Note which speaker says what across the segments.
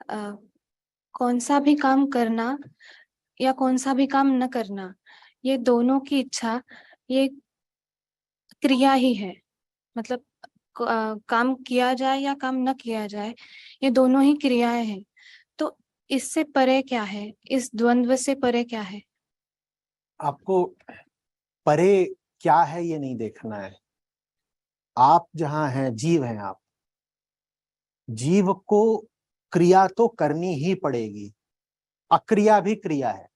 Speaker 1: अ, कौन सा भी काम करना या कौन सा भी काम न करना, ये दोनों की इच्छा, ये क्रिया ही है। मतलब काम किया जाए या काम न किया जाए, ये दोनों ही क्रियाएं हैं। तो इससे परे क्या है, इस द्वंद्व से परे क्या है?
Speaker 2: आपको परे क्या है ये नहीं देखना है। आप जहां हैं, जीव हैं आप। जीव को क्रिया तो करनी ही पड़ेगी, अक्रिया भी क्रिया है।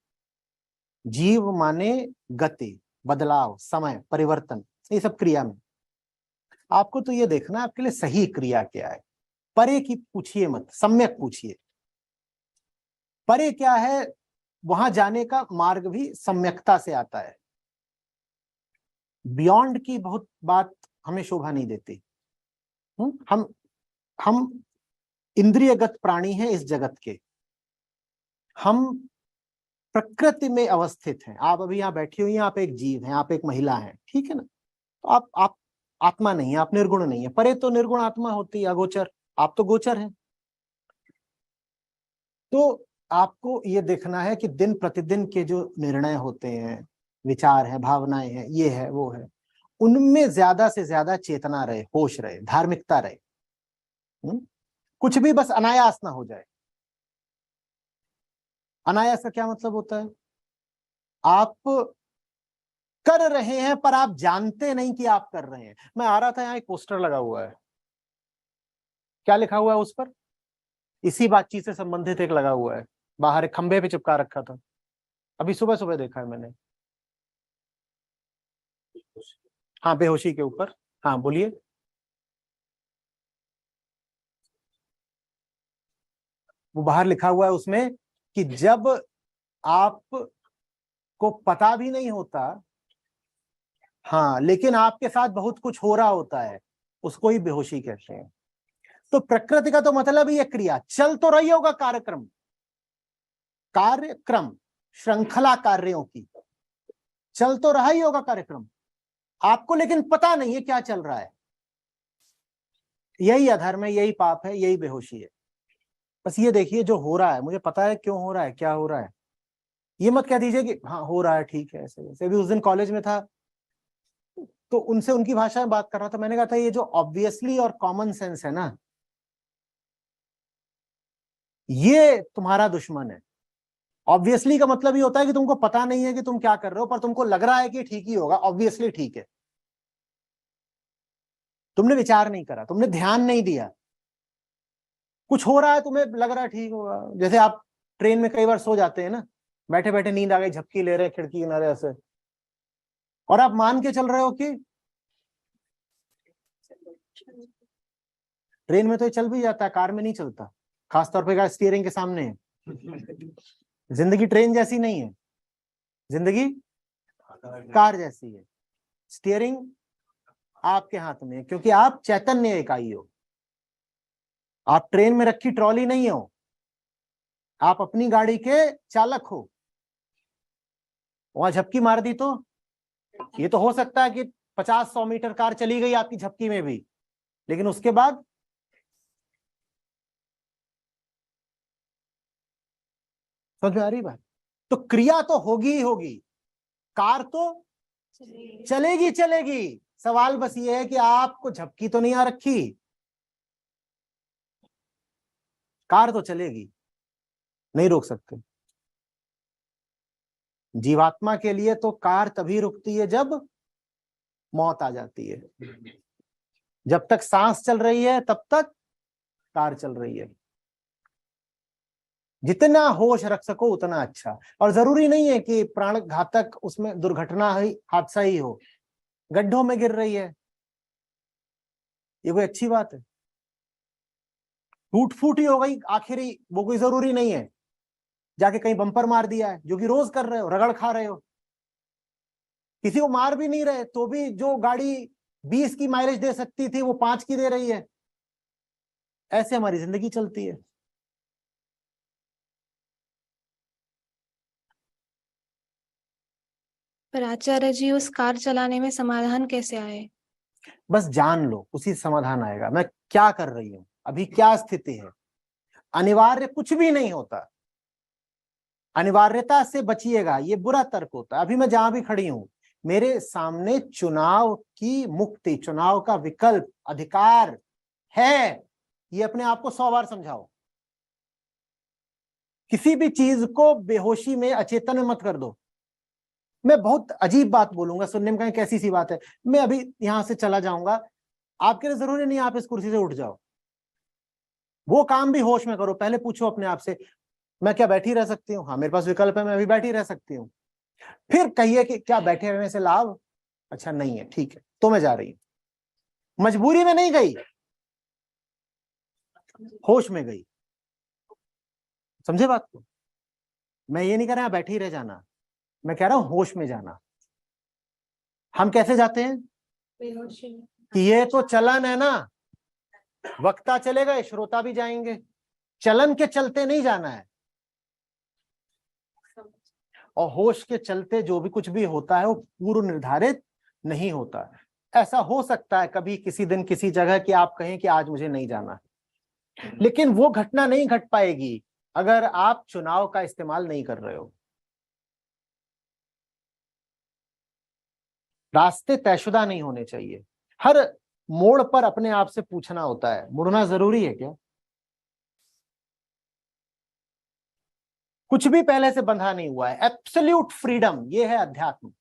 Speaker 2: जीव माने गति, बदलाव, समय, परिवर्तन, ये सब क्रिया में। आपको तो ये देखना है आपके लिए सही क्रिया क्या है। परे की पूछिए मत, सम्यक पूछिए। परे क्या है, वहां जाने का मार्ग भी सम्यकता से आता है। बियॉन्ड की बहुत बात हमें शोभा नहीं देती। हम इंद्रियगत प्राणी हैं इस जगत के। हम प्रकृति में अवस्थित हैं। आप अभी यहाँ बैठी हुई हैं, आप एक जीव हैं, आप एक महिला हैं, ठीक है ना। तो आप आत्मा नहीं है, आप निर्गुण नहीं है। परे तो निर्गुण आत्मा होती है, अगोचर। आप तो गोचर हैं। तो आपको ये देखना है कि दिन प्रतिदिन के जो निर्णय होते हैं, विचार है, भावनाएं हैं, ये है वो है, उनमें ज्यादा से ज्यादा चेतना रहे, होश रहे, धार्मिकता रहे। कुछ भी बस अनायास ना हो जाए। अनायास का क्या मतलब होता है? आप कर रहे हैं पर आप जानते नहीं कि आप कर रहे हैं। मैं आ रहा था, यहाँ एक पोस्टर लगा हुआ है। क्या लिखा हुआ है उस पर? इसी बातचीत से संबंधित एक लगा हुआ है, बाहर एक खंबे पे चिपका रखा था। अभी सुबह सुबह देखा है मैंने। हाँ, बेहोशी के ऊपर। हाँ बोलिए। वो बाहर लिखा हुआ है उसमें कि जब आप को पता भी नहीं होता, हाँ, लेकिन आपके साथ बहुत कुछ हो रहा होता है, उसको ही बेहोशी कहते हैं। तो प्रकृति का तो मतलब ही है क्रिया। चल तो रही होगा कार्यक्रम, कार्यक्रम, श्रृंखला कार्यों की चल तो रहा ही होगा कार्यक्रम, आपको लेकिन पता नहीं है क्या चल रहा है। यही अधर्म है, यही पाप है, यही बेहोशी है। बस ये देखिए जो हो रहा है, मुझे पता है क्यों हो रहा है, क्या हो रहा है। ये मत कह दीजिए कि हाँ हो रहा है, ठीक है। ऐसे वैसे भी उस दिन कॉलेज में था तो उनसे उनकी भाषा में बात कर रहा था। मैंने कहा था ये जो ऑब्वियसली और कॉमन सेंस है ना, ये तुम्हारा दुश्मन है। ऑब्वियसली का मतलब ये होता है कि तुमको पता नहीं है कि तुम क्या कर रहे हो, पर तुमको लग रहा है कि ठीक ही होगा, ऑब्वियसली ठीक है। तुमने विचार नहीं करा, तुमने ध्यान नहीं दिया। कुछ हो रहा है, तुम्हें लग रहा है ठीक होगा। जैसे आप ट्रेन में कई बार सो जाते हैं ना, बैठे बैठे नींद आ गई, झपकी ले रहे हैं खिड़की किनारे ऐसे, और आप मान के चल रहे हो कि ट्रेन में तो ये चल भी जाता है, कार में नहीं चलता। खासतौर पे स्टीयरिंग के सामने है। जिंदगी ट्रेन जैसी नहीं है, जिंदगी कार जैसी है। स्टीयरिंग आपके हाथ में है, क्योंकि आप चैतन्य इकाई हो। आप ट्रेन में रखी ट्रॉली नहीं हो, आप अपनी गाड़ी के चालक हो। वहां झपकी मार दी तो ये तो हो सकता है कि 50-100 मीटर कार चली गई आपकी झपकी में भी, लेकिन उसके बाद समझ में आ रही बात? तो क्रिया तो होगी ही होगी, कार तो चलेगी चलेगी। सवाल बस ये है कि आपको झपकी तो नहीं आ रखी, कार तो चलेगी, नहीं रोक सकते। जीवात्मा के लिए तो कार तभी रुकती है जब मौत आ जाती है। जब तक सांस चल रही है तब तक कार चल रही है। जितना होश रख सको उतना अच्छा। और जरूरी नहीं है कि प्राण घातक उसमें दुर्घटना ही, हादसा ही हो। गड्ढों में गिर रही है, ये कोई अच्छी बात है? टूट फूट ही हो गई आखिरी, वो कोई जरूरी नहीं है। जाके कहीं बम्पर मार दिया है, जो कि रोज कर रहे हो, रगड़ खा रहे हो, किसी को मार भी नहीं रहे, तो भी जो गाड़ी 20 की माइलेज दे सकती थी वो 5 की दे रही है। ऐसे हमारी जिंदगी चलती है।
Speaker 1: पर आचार्य जी, उस कार चलाने में समाधान कैसे आए?
Speaker 2: बस जान लो, उसी समाधान आएगा। मैं क्या कर रही हूं, अभी क्या स्थिति है। अनिवार्य कुछ भी नहीं होता, अनिवार्यता से बचिएगा, ये बुरा तर्क होता है। अभी मैं जहां भी खड़ी हूं, मेरे सामने चुनाव की मुक्ति, चुनाव का विकल्प, अधिकार है, ये अपने आप को 100 बार समझाओ। किसी भी चीज को बेहोशी में, अचेतन में मत कर दो। मैं बहुत अजीब बात बोलूंगा, सुनने में कहें कैसी सी बात है, मैं अभी यहां से चला जाऊंगा, आपके लिए जरूरी नहीं आप इस कुर्सी से उठ जाओ। वो काम भी होश में करो, पहले पूछो अपने आप से, मैं क्या बैठी रह सकती हूँ? हाँ, मेरे पास विकल्प है, मैं अभी बैठी रह सकती हूँ। फिर कहिए कि क्या बैठे रहने से लाभ? अच्छा नहीं है, ठीक है, तो मैं जा रही हूं। मजबूरी में नहीं गई, होश में गई। समझे बात को? मैं ये नहीं कह रहा बैठी रह जाना, मैं कह रहा हूं होश में जाना। हम कैसे जाते हैं कि ये तो चलन है ना, वक्ता चलेगा, श्रोता भी जाएंगे, चलन के चलते नहीं जाना है। और होश के चलते जो भी कुछ भी होता है वो पूर्व निर्धारित नहीं होता। ऐसा हो सकता है कभी किसी दिन किसी जगह कि आप कहें कि आज मुझे नहीं जाना, लेकिन वो घटना नहीं घट पाएगी अगर आप चुनाव का इस्तेमाल नहीं कर रहे हो। रास्ते तयशुदा नहीं होने चाहिए। हर मोड़ पर अपने आप से पूछना होता है, मुड़ना जरूरी है क्या? कुछ भी पहले से बंधा नहीं हुआ है, एब्सोल्यूट फ्रीडम, ये है अध्यात्म।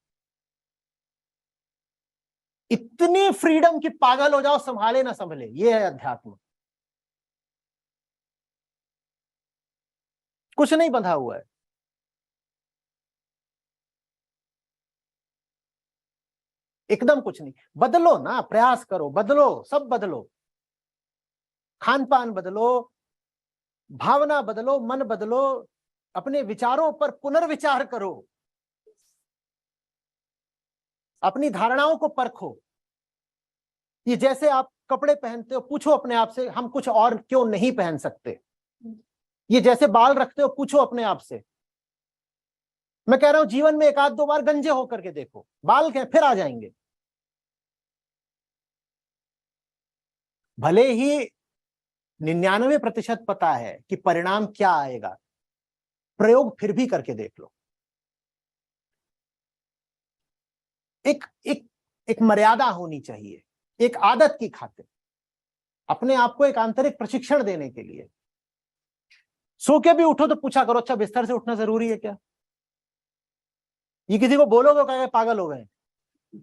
Speaker 2: इतनी फ्रीडम कि पागल हो जाओ, संभाले ना संभले, ये है अध्यात्म। कुछ नहीं बंधा हुआ है। एकदम कुछ नहीं। बदलो ना, प्रयास करो, बदलो, सब बदलो, खान पान बदलो, भावना बदलो, मन बदलो, अपने विचारों पर पुनर्विचार करो, अपनी धारणाओं को परखो। ये जैसे आप कपड़े पहनते हो, पूछो अपने आप से हम कुछ और क्यों नहीं पहन सकते। ये जैसे बाल रखते हो, पूछो अपने आप से। मैं कह रहा हूं जीवन में एक आध दो बार गंजे होकर के देखो, बाल क्या फिर आ जाएंगे। भले ही 99% पता है कि परिणाम क्या आएगा, प्रयोग फिर भी करके देख लो। एक एक एक मर्यादा होनी चाहिए, एक आदत की खातिर, अपने आप को एक आंतरिक प्रशिक्षण देने के लिए। सो के भी उठो तो पूछा करो, अच्छा बिस्तर से उठना जरूरी है क्या? ये किसी को बोलोगे तो कहेंगे पागल हो गए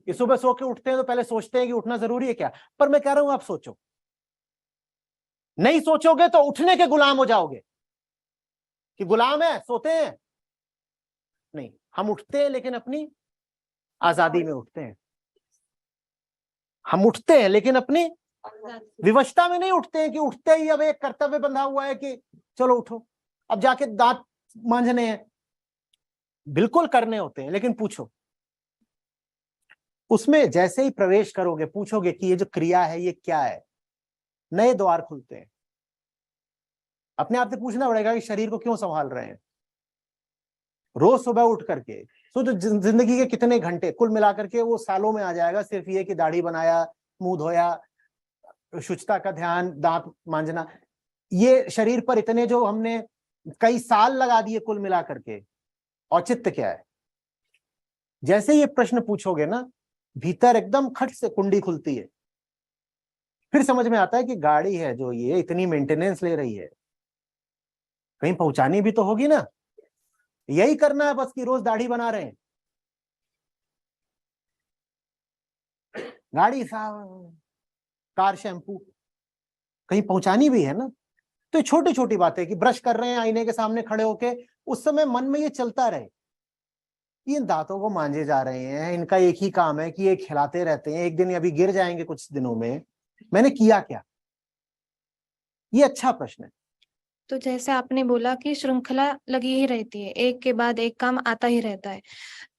Speaker 2: कि सुबह सो के उठते हैं तो पहले सोचते हैं कि उठना जरूरी है क्या। पर मैं कह रहा हूं आप सोचो, नहीं सोचोगे तो उठने के गुलाम हो जाओगे कि गुलाम है, सोते हैं। नहीं, हम उठते हैं लेकिन अपनी आजादी में उठते हैं। हम उठते हैं लेकिन अपनी विवशता में नहीं उठते हैं कि उठते ही अब एक कर्तव्य बंधा हुआ है कि चलो उठो, अब जाके दांत मांजने हैं। बिल्कुल करने होते हैं, लेकिन पूछो, उसमें जैसे ही प्रवेश करोगे, पूछोगे कि ये जो क्रिया है ये क्या है, नए द्वार खुलते हैं। अपने आप से पूछना पड़ेगा कि शरीर को क्यों संभाल रहे हैं। रोज सुबह उठ करके सोचो जिंदगी के कितने घंटे कुल मिलाकर के वो सालों में आ जाएगा, सिर्फ ये कि दाढ़ी बनाया, मुंह धोया, शुचिता का ध्यान, दांत मांजना, ये शरीर पर इतने जो हमने कई साल लगा दिए कुल मिला करके, औचित्य क्या है? जैसे ये प्रश्न पूछोगे ना, भीतर एकदम खट से कुंडी खुलती है। फिर समझ में आता है कि गाड़ी है जो ये इतनी मेंटेनेंस ले रही है, कहीं पहुंचानी भी तो होगी ना। यही करना है बस कि रोज दाढ़ी बना रहे हैं, गाड़ी साफ, कार शैम्पू, कहीं पहुंचानी भी है ना। तो ये छोटी छोटी बातें कि ब्रश कर रहे हैं आईने के सामने खड़े होके, उस समय मन में ये चलता रहे, इन दांतों को मांजे जा रहे हैं, इनका एक ही काम है कि ये खिलाते रहते हैं, एक दिन अभी गिर जाएंगे कुछ दिनों में, मैंने किया क्या? ये अच्छा प्रश्न है।
Speaker 1: तो जैसे आपने बोला कि श्रृंखला लगी ही रहती है, एक के बाद एक काम आता ही रहता है,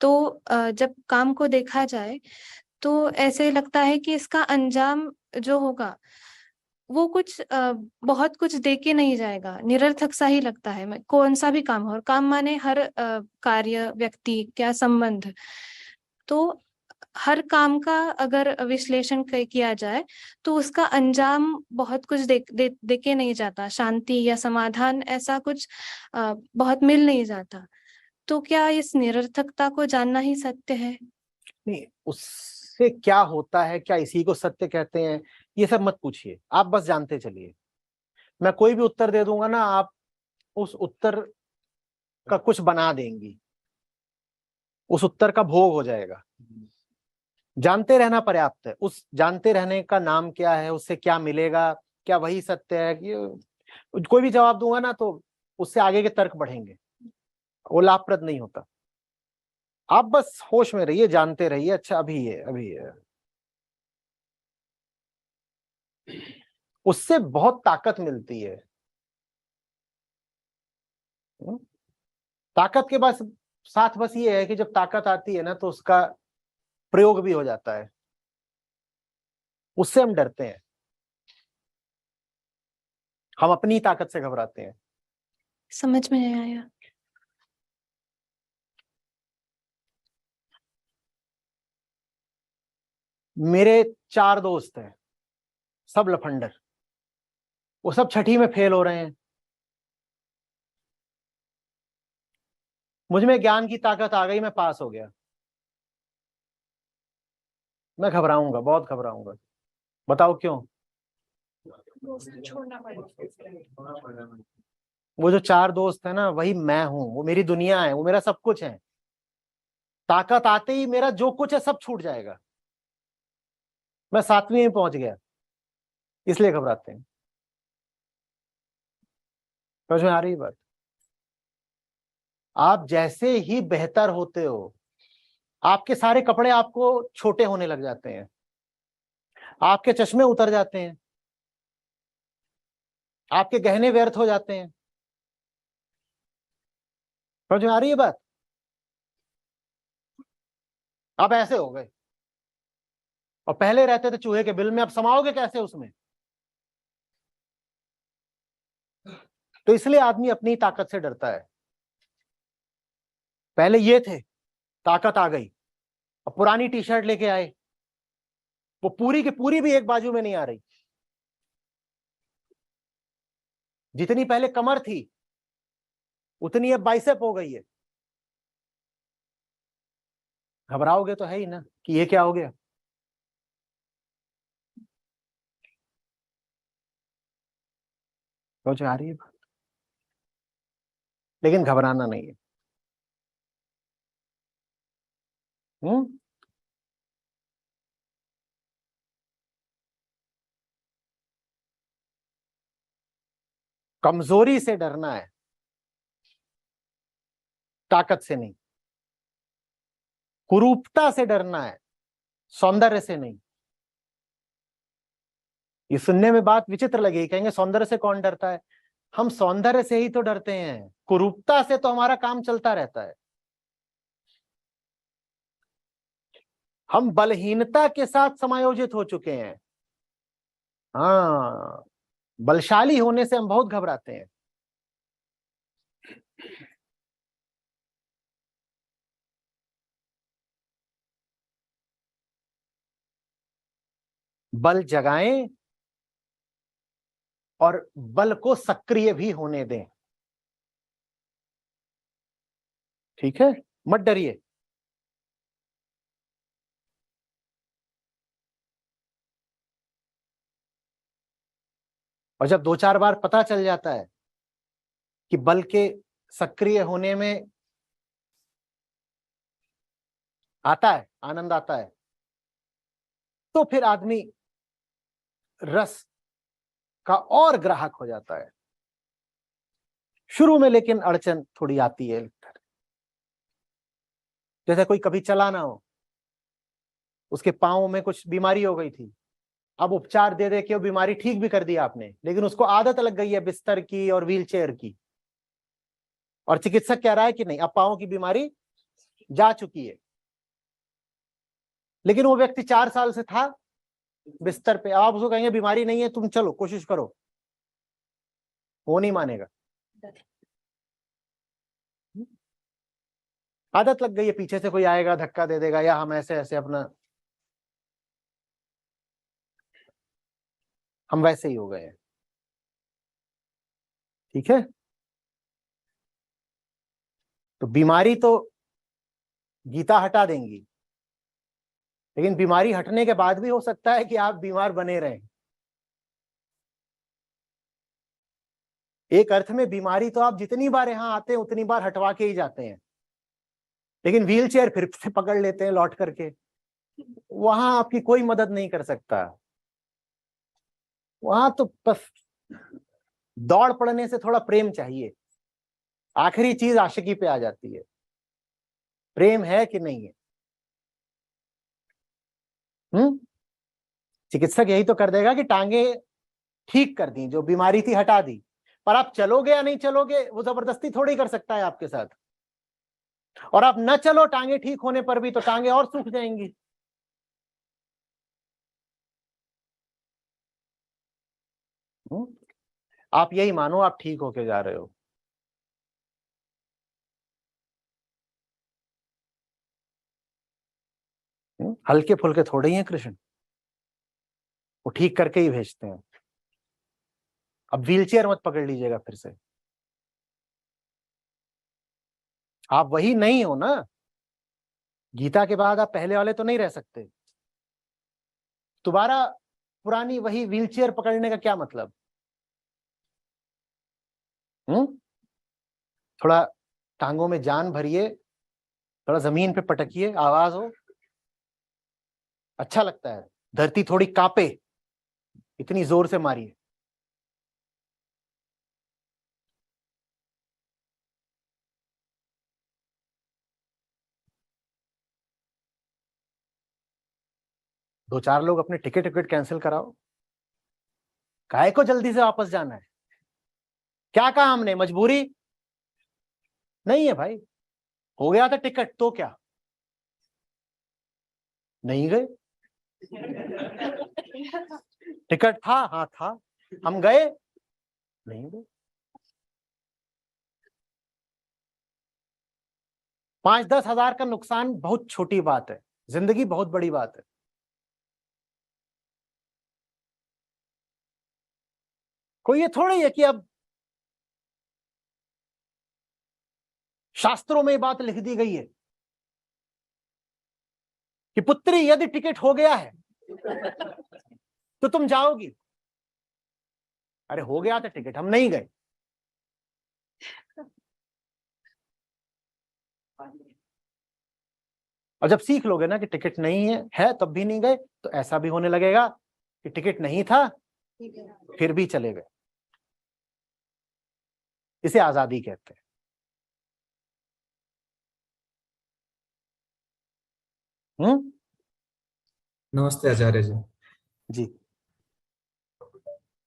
Speaker 1: तो जब काम को देखा जाए तो ऐसे लगता है कि इसका अंजाम जो होगा वो कुछ बहुत कुछ दे के नहीं जाएगा, निरर्थक सा ही लगता है। कौन सा भी काम हो, और काम माने हर कार्य, व्यक्ति क्या संबंध। तो हर काम का अगर विश्लेषण किया जाए तो उसका अंजाम बहुत कुछ देके नहीं जाता, शांति या समाधान ऐसा कुछ बहुत मिल नहीं जाता। तो क्या इस निरर्थकता को जानना ही सत्य है?
Speaker 2: नहीं, उससे क्या होता है, क्या इसी को सत्य कहते हैं, ये सब मत पूछिए, आप बस जानते चलिए। मैं कोई भी उत्तर दे दूंगा ना, आप उस उत्तर का कुछ बना देंगी, उस उत्तर का भोग हो जाएगा। जानते रहना पर्याप्त है। उस जानते रहने का नाम क्या है, उससे क्या मिलेगा, क्या वही सत्य है कि कोई भी जवाब दूंगा ना तो उससे आगे के तर्क बढ़ेंगे, वो लाभप्रद नहीं होता। आप बस होश में रहिए, जानते रहिए, अच्छा अभी है अभी है। उससे बहुत ताकत मिलती है। ताकत के बस साथ बस ये है कि जब ताकत आती है ना तो उसका प्रयोग भी हो जाता है, उससे हम डरते हैं, हम अपनी ताकत से घबराते हैं।
Speaker 1: समझ में नहीं आया।
Speaker 2: मेरे 4 दोस्त हैं, सब लफंडर, वो सब छठी में फेल हो रहे हैं। मुझ में ज्ञान की ताकत आ गई, मैं पास हो गया, मैं घबराऊंगा, बहुत घबराऊंगा। बताओ क्यों? वो जो 4 दोस्त है ना, वही मैं हूं, वो मेरी दुनिया है, वो मेरा सब कुछ है। ताकत आते ही मेरा जो कुछ है सब छूट जाएगा। मैं 7वीं में पहुंच गया, इसलिए घबराते हैं। समझ में आ रही बात? आप जैसे ही बेहतर होते हो, आपके सारे कपड़े आपको छोटे होने लग जाते हैं, आपके चश्मे उतर जाते हैं, आपके गहने व्यर्थ हो जाते हैं। समझ में आ रही है बात? आप ऐसे हो गए, और पहले रहते थे चूहे के बिल में, अब समाओगे कैसे उसमें? तो इसलिए आदमी अपनी ताकत से डरता है। पहले ये थे, ताकत आ गई, अब पुरानी टी शर्ट लेके आए, वो पूरी की पूरी भी एक बाजू में नहीं आ रही। जितनी पहले कमर थी उतनी अब बाइसेप हो गई है। घबराओगे तो है ही ना कि ये क्या हो गया। समझ आ रही है बात? लेकिन घबराना नहीं है। हम्म कमजोरी से डरना है, ताकत से नहीं। कुरूपता से डरना है, सौंदर्य से नहीं। ये सुनने में बात विचित्र लगेगी, कहेंगे सौंदर्य से कौन डरता है? हम सौंदर्य से ही तो डरते हैं, कुरूपता से तो हमारा काम चलता रहता है। हम बलहीनता के साथ समायोजित हो चुके हैं। हाँ, बलशाली होने से हम बहुत घबराते हैं। बल जगाएं और बल को सक्रिय भी होने दें। ठीक है, मत डरिए। और जब 2-4 बार पता चल जाता है कि बल के सक्रिय होने में आता है, आनंद आता है, तो फिर आदमी रस का और ग्राहक हो जाता है। शुरू में लेकिन अड़चन थोड़ी आती है। जैसे कोई कभी चला ना हो, उसके पांव में कुछ बीमारी हो गई थी, अब उपचार दे दे के वो बीमारी ठीक भी कर दिया आपने, लेकिन उसको आदत लग गई है बिस्तर की और व्हीलचेयर की, और चिकित्सक कह रहा है कि नहीं, अब पांव की बीमारी जा चुकी है। लेकिन वो व्यक्ति 4 साल से था बिस्तर पे, आप उसको कहेंगे बीमारी नहीं है, तुम चलो कोशिश करो, वो नहीं मानेगा। आदत लग गई है, पीछे से कोई आएगा धक्का दे देगा, या हम ऐसे ऐसे अपना हम वैसे ही हो गए हैं। ठीक है, तो बीमारी तो गीता हटा देंगी, लेकिन बीमारी हटने के बाद भी हो सकता है कि आप बीमार बने रहें। एक अर्थ में बीमारी तो आप जितनी बार यहां आते हैं उतनी बार हटवा के ही जाते हैं, लेकिन व्हील चेयर फिर से पकड़ लेते हैं लौट करके, वहां आपकी कोई मदद नहीं कर सकता। वहां तो बस दौड़ पड़ने से थोड़ा प्रेम चाहिए, आखिरी चीज आशिकी पे आ जाती है, प्रेम है कि नहीं है। चिकित्सक यही तो कर देगा कि टांगे ठीक कर दी, जो बीमारी थी हटा दी, पर आप चलोगे या नहीं चलोगे वो जबरदस्ती थोड़ी कर सकता है आपके साथ। और आप न चलो टांगे ठीक होने पर भी, तो टांगे और सूख जाएंगी। आप यही मानो आप ठीक होके जा रहे हो। हल्के फुल्के थोड़े ही हैं कृष्ण, वो ठीक करके ही भेजते हैं। अब व्हीलचेयर मत पकड़ लीजिएगा फिर से, आप वही नहीं हो ना। गीता के बाद आप पहले वाले तो नहीं रह सकते। दोबारा पुरानी वही व्हीलचेयर पकड़ने का क्या मतलब? थोड़ा टांगों में जान भरिए, थोड़ा जमीन पे पटकिए, आवाज हो, अच्छा लगता है। धरती थोड़ी कांपे, इतनी जोर से मारिए। दो चार लोग अपने टिकट कैंसिल कराओ। काहे को जल्दी से वापस जाना है? क्या कहा हमने? मजबूरी नहीं है भाई, हो गया था टिकट तो क्या, नहीं गए? टिकट था, हाँ था, हम गए नहीं गए। 5-10 हजार का नुकसान बहुत छोटी बात है, जिंदगी बहुत बड़ी बात है। कोई ये थोड़ी है कि अब शास्त्रों में बात लिख दी गई है कि पुत्री यदि टिकट हो गया है तो तुम जाओगी। अरे हो गया था टिकट, हम नहीं गए। और जब सीख लोगे ना कि टिकट नहीं है तब भी नहीं गए, तो ऐसा भी होने लगेगा कि टिकट नहीं था फिर भी चले गए। इसे आजादी कहते हैं।
Speaker 3: नमस्ते आचार्य जी।
Speaker 2: जी।